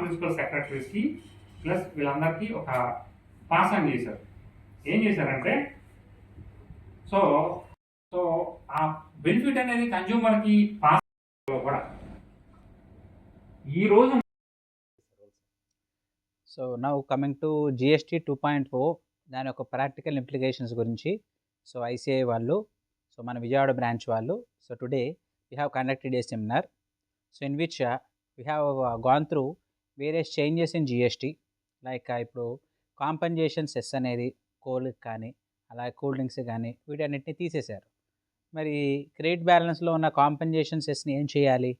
Principal సెక్రటరీస్కి plus వీళ్ళందరికీ ఒక pass on చేశారు. ఏం చేశారంటే సో సో ఆ బెనిఫిట్ అనేది కన్జ్యూమర్కి పాస్ కూడా ఈరోజు. So now coming to GST 2.0 దాని యొక్క ప్రాక్టికల్ ఇంప్లికేషన్స్ గురించి సో ఐసిఐ వాళ్ళు సో మన విజయవాడ బ్రాంచ్ వాళ్ళు so today we have conducted a seminar so in which we have gone through various changes in GST like ఇప్పుడు compensation cess అనేది కోల్కి కానీ అలాగే కూల్ డ్రింక్స్ కానీ వీటన్నిటిని తీసేశారు. మరి క్రెడిట్ బ్యాలెన్స్లో ఉన్న కాంపన్సేషన్ సెస్ని ఏం చేయాలి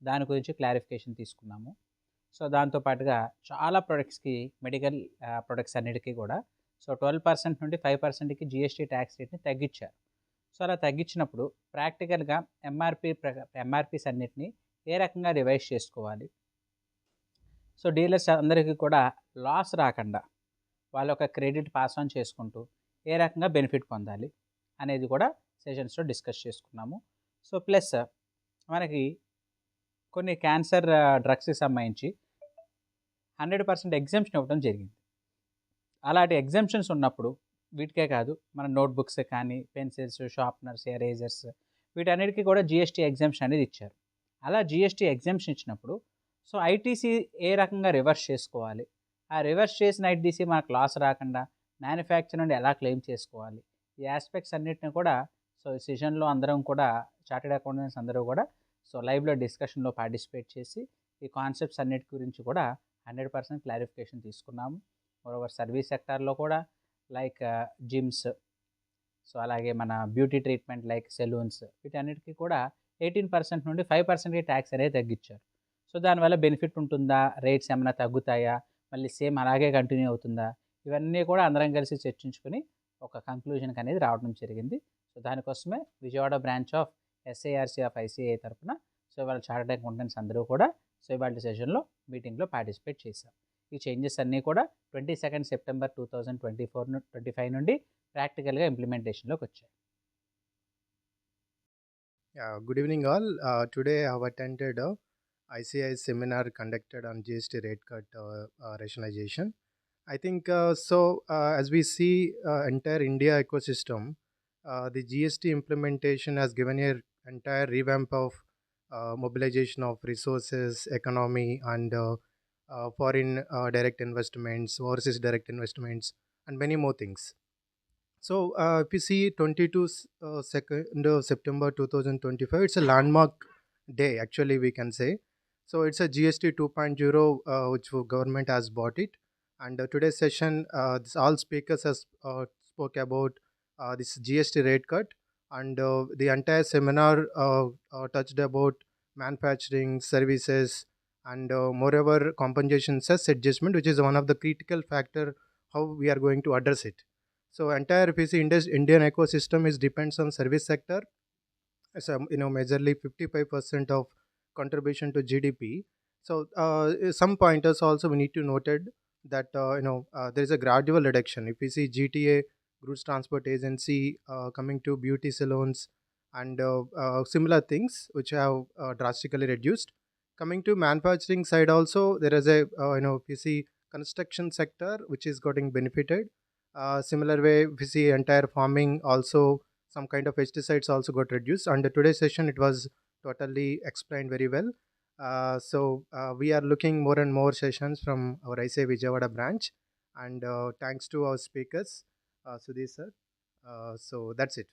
దాని గురించి క్లారిఫికేషన్ తీసుకున్నాము. సో దాంతోపాటుగా చాలా ప్రొడక్ట్స్కి మెడికల్ ప్రొడక్ట్స్ అన్నిటికీ కూడా సో 12% నుండి 5%కి జిఎస్టీ ట్యాక్స్ రేట్ని తగ్గించారు. సో అలా తగ్గించినప్పుడు ప్రాక్టికల్గా ఎంఆర్పీస్ అన్నిటిని ఏ రకంగా రివైజ్ చేసుకోవాలి, సో డీలర్స్ అందరికీ కూడా లాస్ రాకుండా వాళ్ళ యొక్క క్రెడిట్ పాస్ ఆన్ చేసుకుంటూ ఏ రకంగా బెనిఫిట్ పొందాలి అనేది కూడా సెషన్స్లో డిస్కస్ చేసుకున్నాము. సో ప్లస్ మనకి కొన్ని క్యాన్సర్ డ్రగ్స్కి సంబంధించి 100% ఎగ్జామ్షన్ ఇవ్వడం జరిగింది. అలాంటి ఎగ్జామ్షన్స్ ఉన్నప్పుడు వీటికే కాదు మన నోట్బుక్స్ కానీ పెన్సిల్స్, షార్ప్నర్స్, ఎరేజర్స్ వీటన్నిటికీ కూడా జిఎస్టీ ఎగ్జామ్షన్ అనేది ఇచ్చారు. అలా జిఎస్టీ ఎగ్జామ్షన్ ఇచ్చినప్పుడు సో ఐటీసీ ఏ రకంగా రివర్స్ చేసుకోవాలి, ఆ రివర్స్ చేసిన ఐటీసీ మనకు లాస్ రాకుండా మ్యానుఫ్యాక్చర్ నుండి ఎలా క్లెయిమ్ చేసుకోవాలి, ఈ ఆస్పెక్ట్స్ అన్నిటిని కూడా సో ఈ సెషన్లో అందరం కూడా చార్టెడ్ అకౌంటెంట్స్ అందరూ కూడా సో లైవ్లో డిస్కషన్లో పార్టిసిపేట్ చేసి ఈ కాన్సెప్ట్స్ అన్నిటి గురించి కూడా 100% క్లారిఫికేషన్ తీసుకున్నాము. మరోవర్ సర్వీస్ సెక్టార్లో కూడా లైక్ జిమ్స్, సో అలాగే మన బ్యూటీ ట్రీట్మెంట్ లైక్ సెలూన్స్ వీటన్నిటికీ కూడా 18% నుండి 5%కి ట్యాక్స్ అనేది తగ్గించారు. సో దానివల్ల బెనిఫిట్ ఉంటుందా, రేట్స్ ఏమైనా తగ్గుతాయా, మళ్ళీ సేమ్ అలాగే కంటిన్యూ అవుతుందా, ఇవన్నీ కూడా అందరం కలిసి చర్చించుకొని ఒక కంక్లూజన్కి అనేది రావడం జరిగింది. సో దానికోసమే Vijayawada branch of SIRC of ICI తరఫున సో ఇవాళ చార్టెడ్ అకౌంటెంట్స్ అందరూ కూడా సో ఇవాళ సెషన్లో మీటింగ్లో పార్టిసిపేట్ చేశాం. ఈ చేంజెస్ అన్నీ కూడా 22 సెప్టెంబర్ 2024-25 నుండి ప్రాక్టికల్గా ఇంప్లిమెంటేషన్లోకి వచ్చాయి. Good evening all. Today I have attended a ICI seminar conducted on GST rate cut rationalization. I think as we see entire India ecosystem, the GST implementation has given an entire revamp of mobilization of resources, economy, and foreign direct investments, overseas direct investments, and many more things. So if you see 22 September 2025, it's a landmark day, actually we can say. So it's a GST 2.0 which government has bought it. And today's session, all speakers has spoke about this GST rate cut, and the entire seminar touched about manufacturing, services, and moreover compensation cess adjustment, which is one of the critical factor how we are going to address it. So entire if you see Indian ecosystem is depends on service sector. So majorly 55% of contribution to GDP. So some pointers also we need to noted that there is a gradual reduction. If we see GTA, Goods Transport Agency, coming to beauty salons and similar things which have drastically reduced. Coming to manufacturing side also, there is a if you see construction sector which is getting benefited. Similar way, we see entire farming also, some kind of pesticides also got reduced. And today's session, it was totally explained very well. So we are looking more and more sessions from our ICI Vijayawada branch. And thanks to our speakers, Sudhir sir. So that's it.